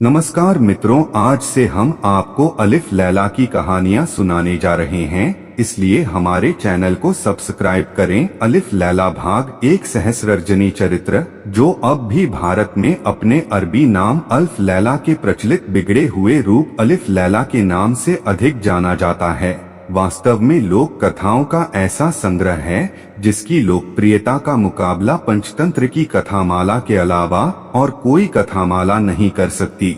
नमस्कार मित्रों, आज से हम आपको अलिफ लैला की कहानियां सुनाने जा रहे हैं, इसलिए हमारे चैनल को सब्सक्राइब करें। अलिफ लैला भाग एक सहस्रजनी चरित्र, जो अब भी भारत में अपने अरबी नाम अल्फ लैला के प्रचलित बिगड़े हुए रूप अलिफ लैला के नाम से अधिक जाना जाता है, वास्तव में लोक कथाओं का ऐसा संग्रह है जिसकी लोकप्रियता का मुकाबला पंचतंत्र की कथामाला के अलावा और कोई कथामाला नहीं कर सकती।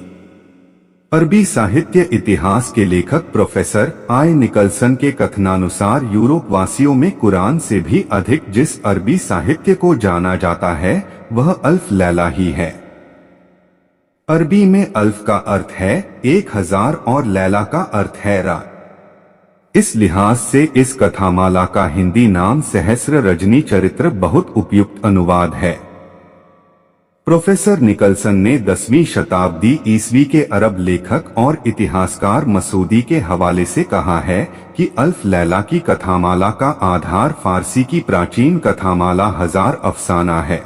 अरबी साहित्य इतिहास के लेखक प्रोफेसर आई निकलसन के कथनानुसार यूरोप वासियों में कुरान से भी अधिक जिस अरबी साहित्य को जाना जाता है वह अल्फ लैला ही है। अरबी में अल्फ का अर्थ है 1000 और लैला का अर्थ है रात। इस लिहाज से इस कथामाला का हिंदी नाम सहस्र रजनी चरित्र बहुत उपयुक्त अनुवाद है। प्रोफेसर निकलसन ने 10वीं शताब्दी ईस्वी के अरब लेखक और इतिहासकार मसूदी के हवाले से कहा है कि अल्फ लैला की कथामाला का आधार फारसी की प्राचीन कथामाला हजार अफसाना है।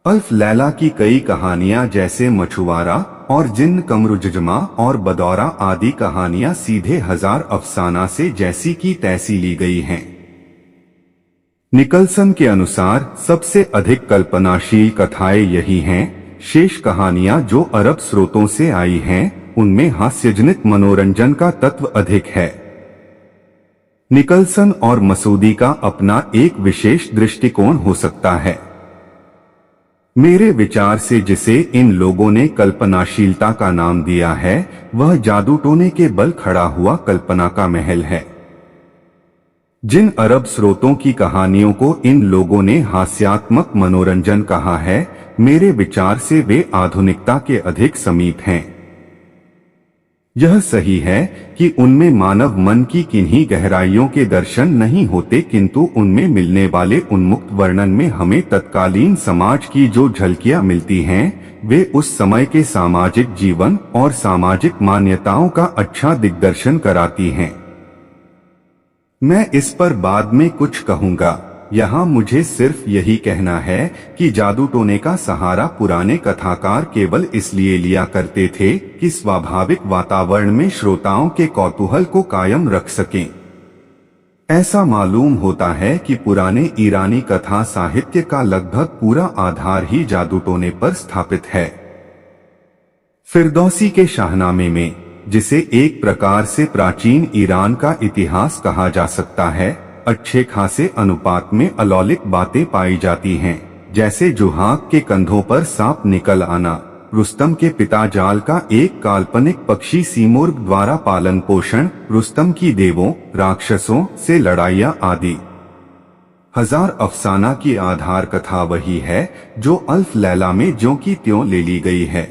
अल्फ लैला की कई कहानियां जैसे मछुआरा और जिन्न कमरुजमा और बदौरा आदि कहानियां सीधे हजार अफसाना से जैसी की तैसी ली गई हैं। निकलसन के अनुसार सबसे अधिक कल्पनाशील कथाएं यही हैं। शेष कहानियां जो अरब स्रोतों से आई हैं, उनमें हास्यजनित मनोरंजन का तत्व अधिक है। निकलसन और मसूदी का अपना एक विशेष दृष्टिकोण हो सकता है। मेरे विचार से जिसे इन लोगों ने कल्पनाशीलता का नाम दिया है वह जादू टोने के बल खड़ा हुआ कल्पना का महल है। जिन अरब स्रोतों की कहानियों को इन लोगों ने हास्यात्मक मनोरंजन कहा है, मेरे विचार से वे आधुनिकता के अधिक समीप हैं। यह सही है कि उनमें मानव मन की किन्हीं गहराइयों के दर्शन नहीं होते, किंतु उनमें मिलने वाले उन्मुक्त वर्णन में हमें तत्कालीन समाज की जो झलकियां मिलती हैं, वे उस समय के सामाजिक जीवन और सामाजिक मान्यताओं का अच्छा दिग्दर्शन कराती हैं। मैं इस पर बाद में कुछ कहूंगा। यहाँ मुझे सिर्फ यही कहना है कि जादू टोने का सहारा पुराने कथाकार केवल इसलिए लिया करते थे कि स्वाभाविक वातावरण में श्रोताओं के कौतूहल को कायम रख सकें। ऐसा मालूम होता है कि पुराने ईरानी कथा साहित्य का लगभग पूरा आधार ही जादू टोने पर स्थापित है। फिरदौसी के शाहनामे में, जिसे एक प्रकार से प्राचीन ईरान का इतिहास कहा जा सकता है, अच्छे खासे अनुपात में अलौकिक बातें पाई जाती हैं, जैसे जुहाक के कंधों पर सांप निकल आना, रुस्तम के पिता जाल का एक काल्पनिक पक्षी सीमुर्ग द्वारा पालन पोषण, रुस्तम की देवों राक्षसों से लड़ाइयां आदि। हजार अफसाना की आधार कथा वही है जो अल्फ लैला में ज्यों की त्यों ले ली गई है।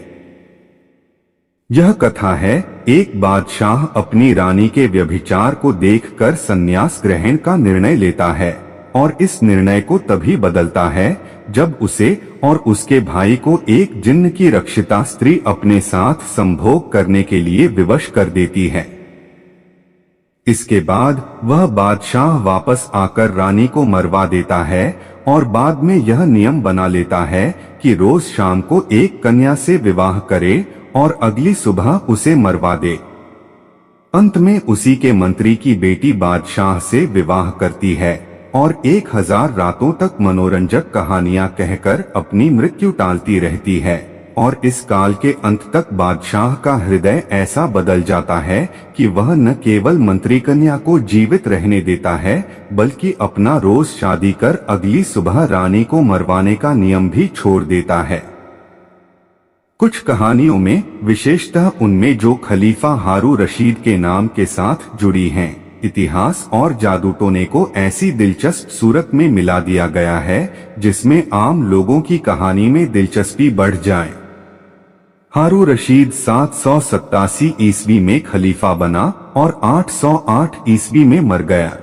यह कथा है, एक बादशाह अपनी रानी के व्यभिचार को देखकर संन्यास ग्रहण का निर्णय लेता है और इस निर्णय को तभी बदलता है जब उसे और उसके भाई को एक जिन्न की रक्षिता स्त्री अपने साथ संभोग करने के लिए विवश कर देती है। इसके बाद वह बादशाह वापस आकर रानी को मरवा देता है और बाद में यह नियम बना लेता है कि रोज शाम को एक कन्या से विवाह करे और अगली सुबह उसे मरवा दे। अंत में उसी के मंत्री की बेटी बादशाह से विवाह करती है और 1000 रातों तक मनोरंजक कहानियां कहकर अपनी मृत्यु टालती रहती है और इस काल के अंत तक बादशाह का हृदय ऐसा बदल जाता है कि वह न केवल मंत्री कन्या को जीवित रहने देता है, बल्कि अपना रोज शादी कर अगली सुबह रानी को मरवाने का नियम भी छोड़ देता है। कुछ कहानियों में, विशेषतः उनमें जो खलीफा हारू रशीद के नाम के साथ जुड़ी हैं, इतिहास और जादू टोने को ऐसी दिलचस्प सूरत में मिला दिया गया है जिसमें आम लोगों की कहानी में दिलचस्पी बढ़ जाए। हारू रशीद 787 ईस्वी में खलीफा बना और 808 ईस्वी में मर गया।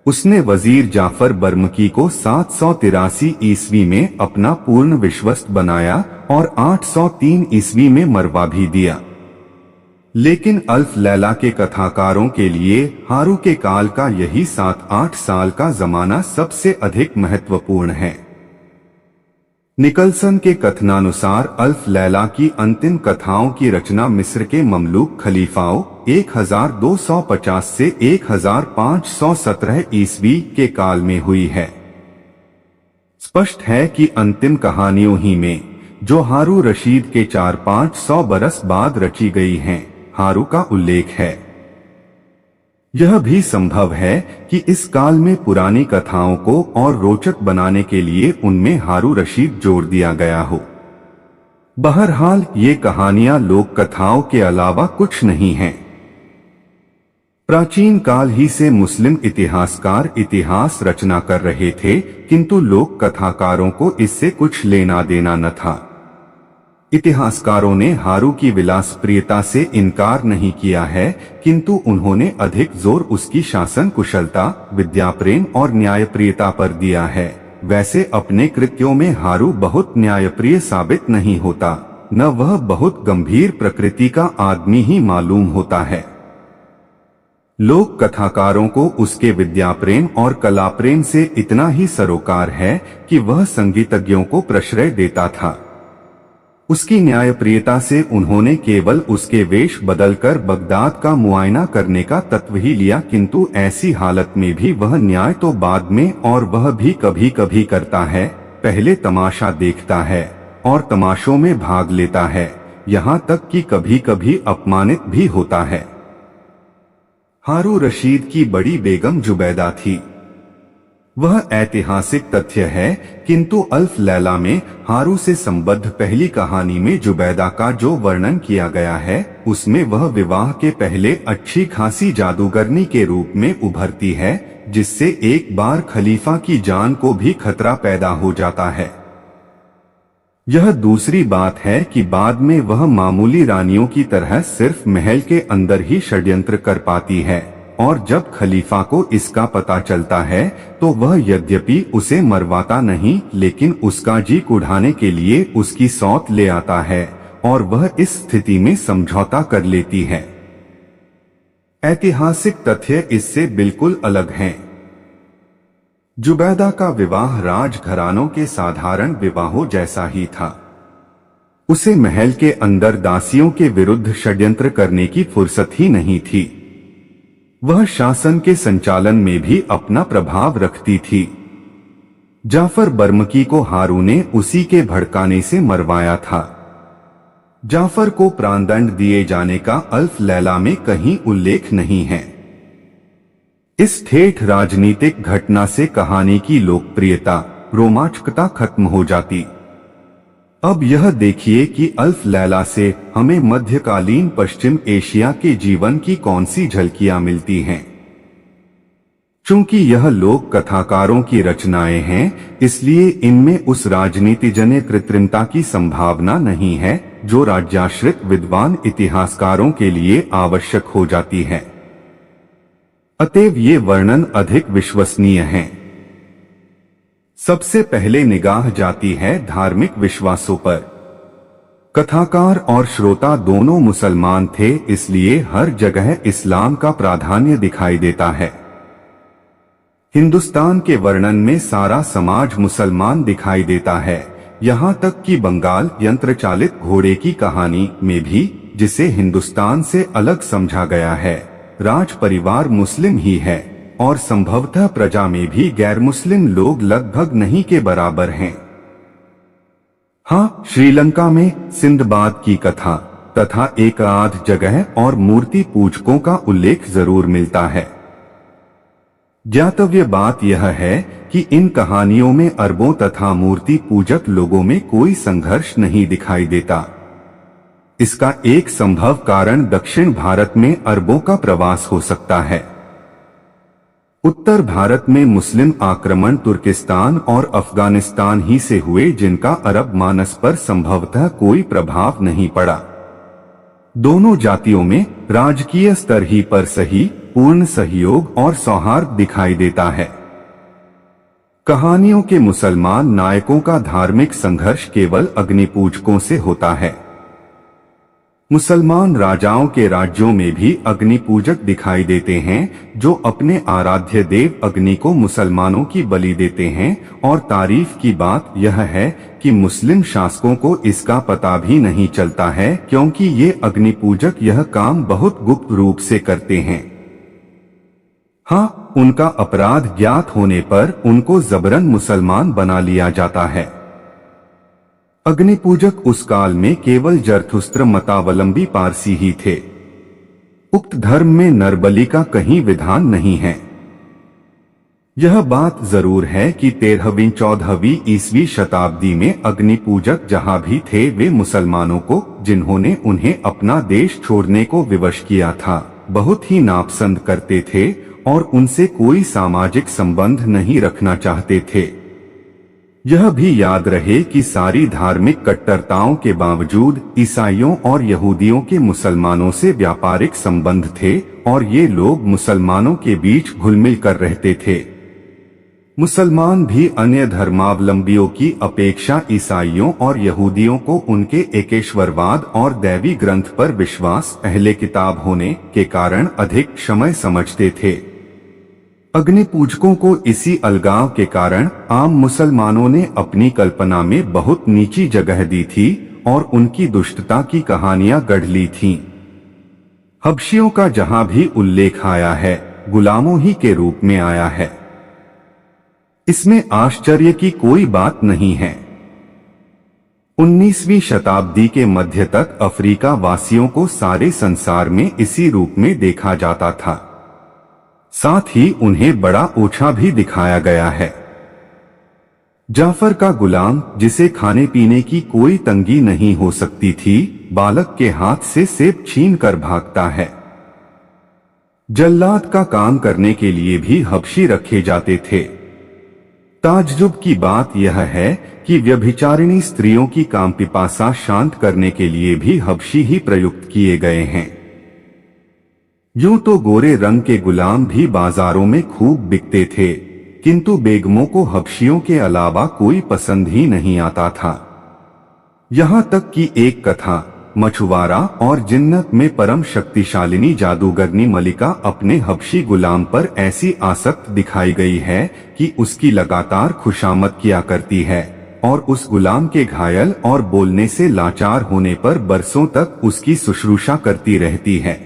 उसने वजीर जाफर बर्मकी को 783 ईस्वी में अपना पूर्ण विश्वस्त बनाया और 803 ईस्वी में मरवा भी दिया। लेकिन अल्फ लैला के कथाकारों के लिए हारू के काल का यही 7-8 साल का जमाना सबसे अधिक महत्वपूर्ण है। निकलसन के कथनानुसार अल्फ लैला की अंतिम कथाओं की रचना मिस्र के ममलूक खलीफाओं 1250 से 1517 ईस्वी के काल में हुई है। स्पष्ट है कि अंतिम कहानियों ही में, जो हारू रशीद के 400-500 बरस बाद रची गई हैं, हारू का उल्लेख है। यह भी संभव है कि इस काल में पुरानी कथाओं को और रोचक बनाने के लिए उनमें हारू रशीद जोड़ दिया गया हो। बहरहाल ये कहानियां लोक कथाओं के अलावा कुछ नहीं हैं। प्राचीन काल ही से मुस्लिम इतिहासकार इतिहास रचना कर रहे थे, किंतु लोक कथाकारों को इससे कुछ लेना देना न था। इतिहासकारों ने हारू की विलासप्रियता से इनकार नहीं किया है, किंतु उन्होंने अधिक जोर उसकी शासन कुशलता, विद्याप्रेम और न्यायप्रियता पर दिया है। वैसे अपने कृत्यों में हारू बहुत न्यायप्रिय साबित नहीं होता, न वह बहुत गंभीर प्रकृति का आदमी ही मालूम होता है। लोक कथाकारों को उसके विद्याप्रेम और कलाप्रेम से इतना ही सरोकार है कि वह संगीतज्ञों को प्रश्रय देता था। उसकी न्यायप्रियता से उन्होंने केवल उसके वेश बदलकर बगदाद का मुआयना करने का तत्व ही लिया, किंतु ऐसी हालत में भी वह न्याय तो बाद में, और वह भी कभी कभी करता है। पहले तमाशा देखता है और तमाशों में भाग लेता है, यहाँ तक कि कभी कभी अपमानित भी होता है। हारू रशीद की बड़ी बेगम जुबैदा थी। वह ऐतिहासिक तथ्य है, किंतु अल्फ लैला में हारू से संबद्ध पहली कहानी में जुबैदा का जो वर्णन किया गया है, उसमें वह विवाह के पहले अच्छी खासी जादूगरनी के रूप में उभरती है, जिससे एक बार खलीफा की जान को भी खतरा पैदा हो जाता है। यह दूसरी बात है कि बाद में वह मामूली रानियों की तरह सिर्फ महल के अंदर ही षड्यंत्र कर पाती है, और जब खलीफा को इसका पता चलता है तो वह यद्यपि उसे मरवाता नहीं, लेकिन उसका जी उड़ाने के लिए उसकी सौत ले आता है, और वह इस स्थिति में समझौता कर लेती है। ऐतिहासिक तथ्य इससे बिल्कुल अलग हैं। जुबैदा का विवाह राजघरानों के साधारण विवाहों जैसा ही था। उसे महल के अंदर दासियों के विरुद्ध षड्यंत्र करने की फुर्सत ही नहीं थी। वह शासन के संचालन में भी अपना प्रभाव रखती थी। जाफर बर्मकी को हारू ने उसी के भड़काने से मरवाया था। जाफर को प्राणदंड दिए जाने का अल्फ लैला में कहीं उल्लेख नहीं है। इस ठेठ राजनीतिक घटना से कहानी की लोकप्रियता, रोमांचकता खत्म हो जाती। अब यह देखिए कि अल्फ लैला से हमें मध्यकालीन पश्चिम एशिया के जीवन की कौन सी झलकियां मिलती हैं। चूंकि यह लोक कथाकारों की रचनाएं हैं, इसलिए इनमें उस राजनीतिजन्य कृत्रिमता की संभावना नहीं है जो राज्याश्रित विद्वान इतिहासकारों के लिए आवश्यक हो जाती है। अतएव ये वर्णन अधिक विश्वसनीय हैं। सबसे पहले निगाह जाती है धार्मिक विश्वासों पर। कथाकार और श्रोता दोनों मुसलमान थे, इसलिए हर जगह इस्लाम का प्राधान्य दिखाई देता है। हिंदुस्तान के वर्णन में सारा समाज मुसलमान दिखाई देता है, यहाँ तक कि बंगाल यंत्रचालित घोड़े की कहानी में भी, जिसे हिंदुस्तान से अलग समझा गया है, राज परिवार मुस्लिम ही है, और संभवतः प्रजा में भी गैर मुस्लिम लोग लगभग नहीं के बराबर हैं। हाँ, श्रीलंका में सिंदबाद की कथा तथा एक आध जगह और मूर्ति पूजकों का उल्लेख जरूर मिलता है। ज्ञातव्य बात यह है कि इन कहानियों में अरबों तथा मूर्ति पूजक लोगों में कोई संघर्ष नहीं दिखाई देता। इसका एक संभव कारण दक्षिण भारत में अरबों का प्रवास हो सकता है। उत्तर भारत में मुस्लिम आक्रमण तुर्किस्तान और अफगानिस्तान ही से हुए, जिनका अरब मानस पर संभवतः कोई प्रभाव नहीं पड़ा। दोनों जातियों में राजकीय स्तर ही पर सही पूर्ण सहयोग और सौहार्द दिखाई देता है। कहानियों के मुसलमान नायकों का धार्मिक संघर्ष केवल अग्निपूजकों से होता है। मुसलमान राजाओं के राज्यों में भी अग्नि पूजक दिखाई देते हैं जो अपने आराध्य देव अग्नि को मुसलमानों की बलि देते हैं। और तारीफ की बात यह है कि मुस्लिम शासकों को इसका पता भी नहीं चलता है, क्योंकि ये अग्नि पूजक यह काम बहुत गुप्त रूप से करते हैं। हाँ, उनका अपराध ज्ञात होने पर उनको जबरन मुसलमान बना लिया जाता है। अग्नि पूजक उस काल में केवल जरथुस्त्र मतावलंबी पारसी ही थे। उक्त धर्म में नरबलि का कहीं विधान नहीं है। यह बात जरूर है कि 13वीं-14वीं ईस्वी शताब्दी में अग्नि पूजक जहां भी थे, वे मुसलमानों को, जिन्होंने उन्हें अपना देश छोड़ने को विवश किया था, बहुत ही नापसंद करते थे और उनसे कोई सामाजिक संबंध नहीं रखना चाहते थे। यह भी याद रहे कि सारी धार्मिक कट्टरताओं के बावजूद ईसाइयों और यहूदियों के मुसलमानों से व्यापारिक संबंध थे और ये लोग मुसलमानों के बीच घुलमिल कर रहते थे। मुसलमान भी अन्य धर्मावलंबियों की अपेक्षा ईसाइयों और यहूदियों को उनके एकेश्वरवाद और दैवी ग्रंथ पर विश्वास, अहले किताब होने के कारण अधिक क्षमा समझते थे। अग्नि पूजकों को इसी अलगाव के कारण आम मुसलमानों ने अपनी कल्पना में बहुत नीची जगह दी थी और उनकी दुष्टता की कहानियां गढ़ ली थीं। हबशियों का जहां भी उल्लेख आया है, गुलामों ही के रूप में आया है। इसमें आश्चर्य की कोई बात नहीं है। 19वीं शताब्दी के मध्य तक अफ्रीका वासियों को सारे संसार में इसी रूप में देखा जाता था। साथ ही उन्हें बड़ा ओछा भी दिखाया गया है। जाफर का गुलाम, जिसे खाने पीने की कोई तंगी नहीं हो सकती थी, बालक के हाथ से सेब छीन कर भागता है। जल्लाद का काम करने के लिए भी हबशी रखे जाते थे। ताज्जुब की बात यह है कि व्यभिचारिणी स्त्रियों की कामपिपासा शांत करने के लिए भी हबशी ही प्रयुक्त किए गए हैं। यूं तो गोरे रंग के गुलाम भी बाजारों में खूब बिकते थे, किंतु बेगमों को हबशियों के अलावा कोई पसंद ही नहीं आता था। यहाँ तक कि एक कथा मछुआरा और जिन्नत में परम शक्तिशालिनी जादूगरनी मलिका अपने हबशी गुलाम पर ऐसी आसक्त दिखाई गई है कि उसकी लगातार खुशामद किया करती है और उस गुलाम के घायल और बोलने से लाचार होने पर बरसों तक उसकी शुश्रूषा करती रहती है।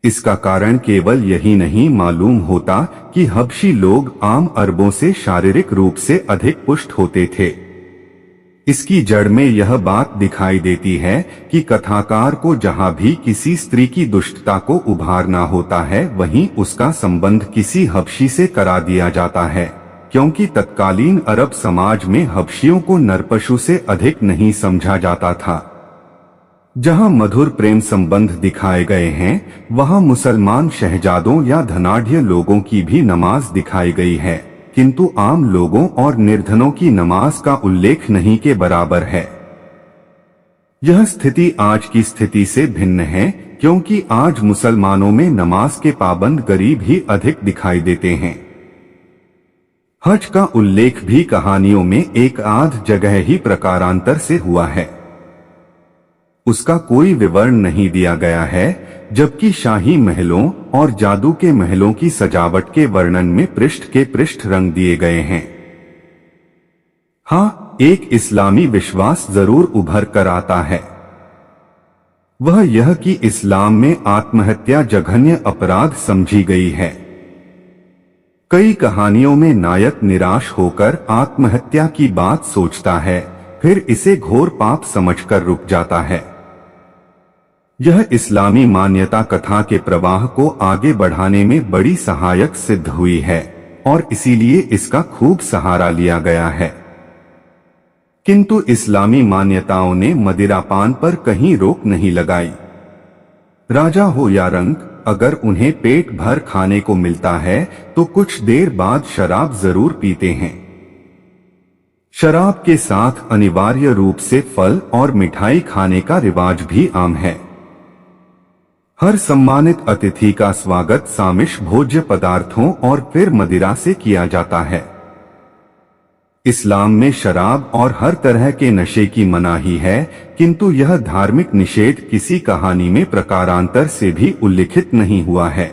इसका कारण केवल यही नहीं मालूम होता कि हबशी लोग आम अरबों से शारीरिक रूप से अधिक पुष्ट होते थे। इसकी जड़ में यह बात दिखाई देती है कि कथाकार को जहां भी किसी स्त्री की दुष्टता को उभारना होता है, वहीं उसका संबंध किसी हबशी से करा दिया जाता है, क्योंकि तत्कालीन अरब समाज में हबशियों को नरपशु से अधिक नहीं समझा जाता था। जहां मधुर प्रेम संबंध दिखाए गए हैं, वहां मुसलमान शहजादों या धनाढ़ लोगों की भी नमाज दिखाई गई है, किंतु आम लोगों और निर्धनों की नमाज का उल्लेख नहीं के बराबर है। यह स्थिति आज की स्थिति से भिन्न है, क्योंकि आज मुसलमानों में नमाज के पाबंद गरीब ही अधिक दिखाई देते हैं। हज का उल्लेख भी कहानियों में एक आध जगह ही प्रकारांतर से हुआ है। उसका कोई विवरण नहीं दिया गया है, जबकि शाही महलों और जादू के महलों की सजावट के वर्णन में पृष्ठ के पृष्ठ रंग दिए गए हैं। हाँ, एक इस्लामी विश्वास जरूर उभर कर आता है। वह यह कि इस्लाम में आत्महत्या जघन्य अपराध समझी गई है। कई कहानियों में नायक निराश होकर आत्महत्या की बात सोचता है, फिर इसे घोर पाप समझकर रुक जाता है। यह इस्लामी मान्यता कथा के प्रवाह को आगे बढ़ाने में बड़ी सहायक सिद्ध हुई है और इसीलिए इसका खूब सहारा लिया गया है। किंतु इस्लामी मान्यताओं ने मदिरापान पर कहीं रोक नहीं लगाई। राजा हो या रंक, अगर उन्हें पेट भर खाने को मिलता है तो कुछ देर बाद शराब जरूर पीते हैं। शराब के साथ अनिवार्य रूप से फल और मिठाई खाने का रिवाज भी आम है। हर सम्मानित अतिथि का स्वागत सामिश भोज्य पदार्थों और फिर मदिरा से किया जाता है। इस्लाम में शराब और हर तरह के नशे की मनाही है, किंतु यह धार्मिक निषेध किसी कहानी में प्रकारांतर से भी उल्लिखित नहीं हुआ है।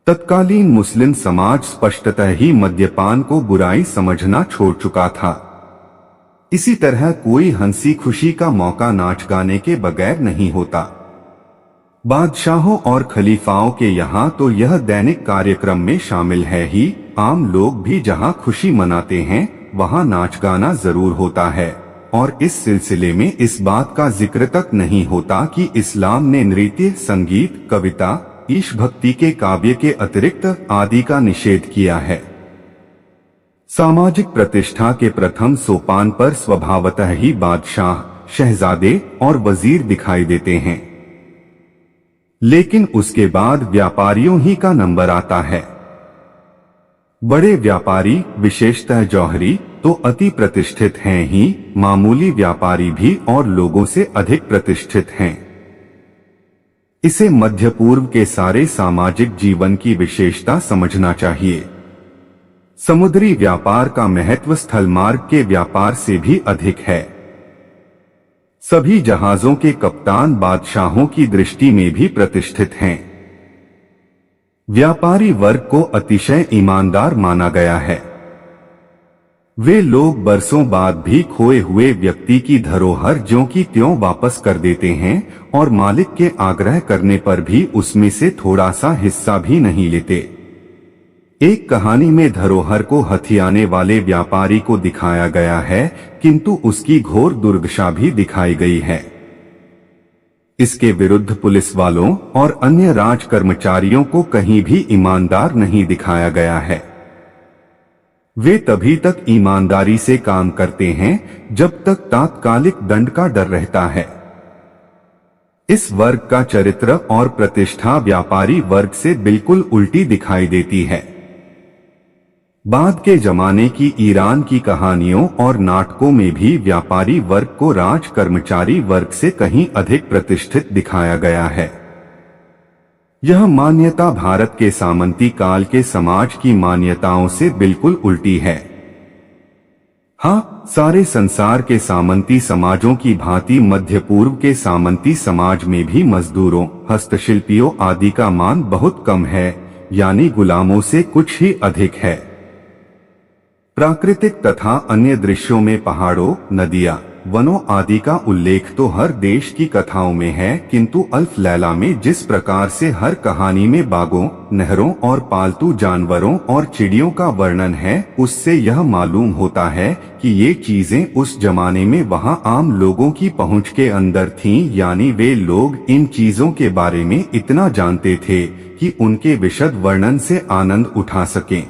तत्कालीन मुस्लिम समाज स्पष्टतः ही मद्यपान को बुराई समझना छोड़ चुका था। इसी तरह कोई हंसी खुशी का मौका नाच गाने के बगैर नहीं होता। बादशाहों और खलीफाओं के यहाँ तो यह दैनिक कार्यक्रम में शामिल है ही। आम लोग भी जहाँ खुशी मनाते हैं वहाँ नाच गाना जरूर होता है, और इस सिलसिले में इस बात का जिक्र तक नहीं होता कि इस्लाम ने नृत्य, संगीत, कविता, ईश भक्ति के काव्य के अतिरिक्त आदि का निषेध किया है। सामाजिक प्रतिष्ठा के प्रथम सोपान पर स्वभावतः ही बादशाह, शहजादे और वजीर दिखाई देते हैं, लेकिन उसके बाद व्यापारियों ही का नंबर आता है। बड़े व्यापारी, विशेषतः जौहरी, तो अति प्रतिष्ठित हैं ही, मामूली व्यापारी भी और लोगों से अधिक प्रतिष्ठित हैं। इसे मध्य पूर्व के सारे सामाजिक जीवन की विशेषता समझना चाहिए। समुद्री व्यापार का महत्व स्थल मार्ग के व्यापार से भी अधिक है। सभी जहाजों के कप्तान बादशाहों की दृष्टि में भी प्रतिष्ठित हैं। व्यापारी वर्ग को अतिशय ईमानदार माना गया है। वे लोग बरसों बाद भी खोए हुए व्यक्ति की धरोहर ज्यों की त्यों वापस कर देते हैं और मालिक के आग्रह करने पर भी उसमें से थोड़ा सा हिस्सा भी नहीं लेते। एक कहानी में धरोहर को हथियाने वाले व्यापारी को दिखाया गया है, किंतु उसकी घोर दुर्दशा भी दिखाई गई है। इसके विरुद्ध पुलिस वालों और अन्य राज कर्मचारियों को कहीं भी ईमानदार नहीं दिखाया गया है। वे तभी तक ईमानदारी से काम करते हैं जब तक तात्कालिक दंड का डर रहता है। इस वर्ग का चरित्र और प्रतिष्ठा व्यापारी वर्ग से बिल्कुल उल्टी दिखाई देती है। बाद के जमाने की ईरान की कहानियों और नाटकों में भी व्यापारी वर्ग को राज कर्मचारी वर्ग से कहीं अधिक प्रतिष्ठित दिखाया गया है। यह मान्यता भारत के सामंती काल के समाज की मान्यताओं से बिल्कुल उल्टी है। हाँ, सारे संसार के सामंती समाजों की भांति मध्य पूर्व के सामंती समाज में भी मजदूरों, हस्तशिल्पियों आदि का मान बहुत कम है, यानी गुलामों से कुछ ही अधिक है। प्राकृतिक तथा अन्य दृश्यों में पहाड़ों, नदियां, वनों आदि का उल्लेख तो हर देश की कथाओं में है, किंतु अल्फ लैला में जिस प्रकार से हर कहानी में बागों, नहरों और पालतू जानवरों और चिड़ियों का वर्णन है, उससे यह मालूम होता है कि ये चीजें उस जमाने में वहाँ आम लोगों की पहुँच के अंदर थीं, यानी वे लोग इन चीजों के बारे में इतना जानते थे कि उनके विशद वर्णन से आनंद उठा सकें।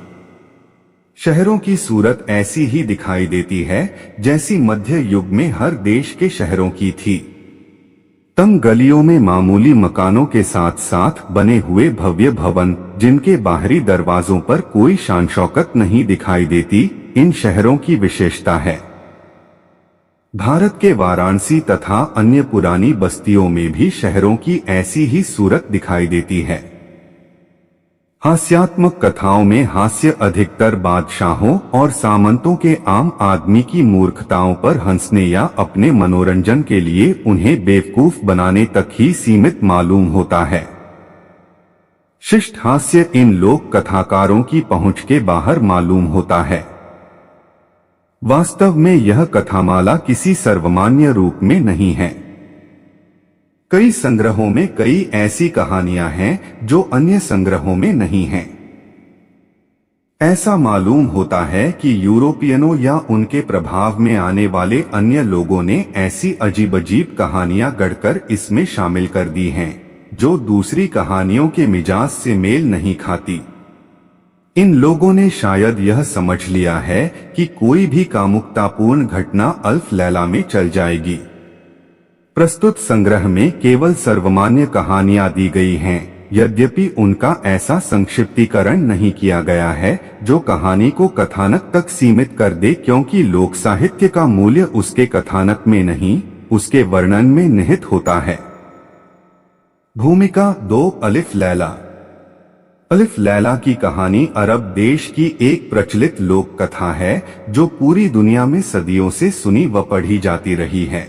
शहरों की सूरत ऐसी ही दिखाई देती है जैसी मध्य युग में हर देश के शहरों की थी। तंग गलियों में मामूली मकानों के साथ साथ बने हुए भव्य भवन, जिनके बाहरी दरवाजों पर कोई शान शौकत नहीं दिखाई देती, इन शहरों की विशेषता है। भारत के वाराणसी तथा अन्य पुरानी बस्तियों में भी शहरों की ऐसी ही सूरत दिखाई देती है। हास्यात्मक कथाओं में हास्य अधिकतर बादशाहों और सामंतों के आम आदमी की मूर्खताओं पर हंसने या अपने मनोरंजन के लिए उन्हें बेवकूफ बनाने तक ही सीमित मालूम होता है। शिष्ट हास्य इन लोक कथाकारों की पहुंच के बाहर मालूम होता है। वास्तव में यह कथामाला किसी सर्वमान्य रूप में नहीं है। कई संग्रहों में कई ऐसी कहानियां हैं जो अन्य संग्रहों में नहीं हैं। ऐसा मालूम होता है कि यूरोपियनों या उनके प्रभाव में आने वाले अन्य लोगों ने ऐसी अजीब-अजीब कहानियां गढ़कर इसमें शामिल कर दी हैं, जो दूसरी कहानियों के मिजाज से मेल नहीं खाती। इन लोगों ने शायद यह समझ लिया है कि कोई भी कामुकतापूर्ण घटना अल्फ लैला में चल जाएगी। प्रस्तुत संग्रह में केवल सर्वमान्य कहानियां दी गई हैं, यद्यपि उनका ऐसा संक्षिप्तीकरण नहीं किया गया है जो कहानी को कथानक तक सीमित कर दे, क्योंकि लोक साहित्य का मूल्य उसके कथानक में नहीं, उसके वर्णन में निहित होता है। भूमिका 2 अलिफ लैला। अलिफ लैला की कहानी अरब देश की एक प्रचलित लोक कथा है जो पूरी दुनिया में सदियों से सुनी व पढ़ी जाती रही है।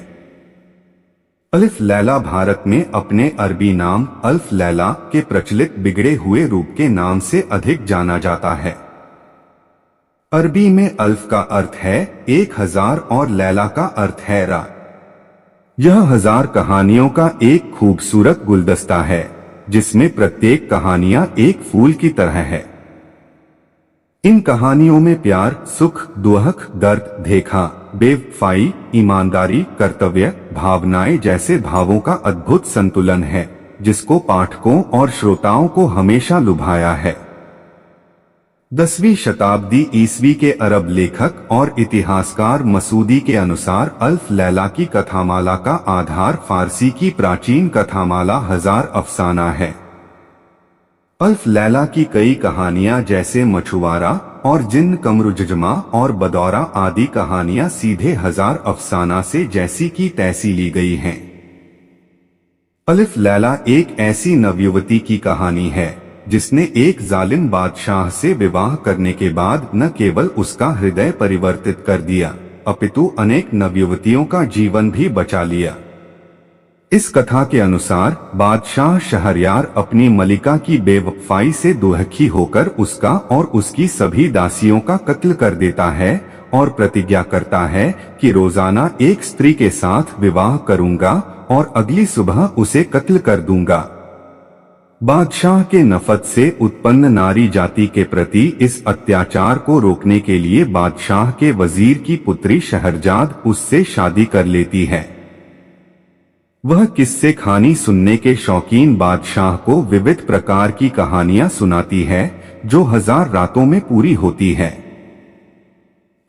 अलिफ लैला भारत में अपने अरबी नाम अल्फ लैला के प्रचलित बिगड़े हुए रूप के नाम से अधिक जाना जाता है। अरबी में अल्फ का अर्थ है 1000 और लैला का अर्थ है रात। यह 1000 कहानियों का एक खूबसूरत गुलदस्ता है जिसमें प्रत्येक कहानियां एक फूल की तरह है। इन कहानियों में प्यार, सुख, दुख, दर्द, देखा, बेवफाई, ईमानदारी, कर्तव्य, भावनाएं जैसे भावों का अद्भुत संतुलन है जिसको पाठकों और श्रोताओं को हमेशा लुभाया है। 10वीं शताब्दी ईस्वी के अरब लेखक और इतिहासकार मसूदी के अनुसार अल्फ लैला की कथामाला का आधार फारसी की प्राचीन कथामाला हजार अफसाना है। अल्फ लैला की कई कहानियां जैसे मछुआरा और जिन्न, कमरुजमा और बदौरा आदि कहानियां सीधे हजार अफसाना से जैसी की तैसी ली गई हैं। अलिफ लैला एक ऐसी नवयुवती की कहानी है जिसने एक जालिम बादशाह से विवाह करने के बाद न केवल उसका हृदय परिवर्तित कर दिया अपितु अनेक नवयुवतियों का जीवन भी बचा लिया। इस कथा के अनुसार बादशाह शहरयार अपनी मलिका की बेवफाई से दुखी होकर उसका और उसकी सभी दासियों का कत्ल कर देता है और प्रतिज्ञा करता है कि रोजाना एक स्त्री के साथ विवाह करूंगा और अगली सुबह उसे कत्ल कर दूंगा। बादशाह के नफरत से उत्पन्न नारी जाति के प्रति इस अत्याचार को रोकने के लिए बादशाह के वजीर की पुत्री शहरजाद उससे शादी कर लेती है। वह किस्से खानी सुनने के शौकीन बादशाह को विविध प्रकार की कहानियां सुनाती है जो 1000 रातों में पूरी होती है।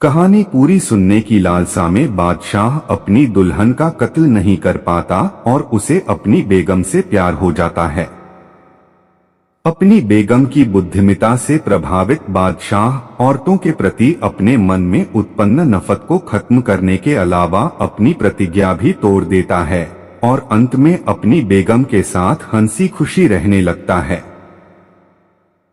कहानी पूरी सुनने की लालसा में बादशाह अपनी दुल्हन का कत्ल नहीं कर पाता और उसे अपनी बेगम से प्यार हो जाता है। अपनी बेगम की बुद्धिमत्ता से प्रभावित बादशाह औरतों के प्रति अपने मन में उत्पन्न नफरत को खत्म करने के अलावा अपनी प्रतिज्ञा भी तोड़ देता है और अंत में अपनी बेगम के साथ हंसी खुशी रहने लगता है।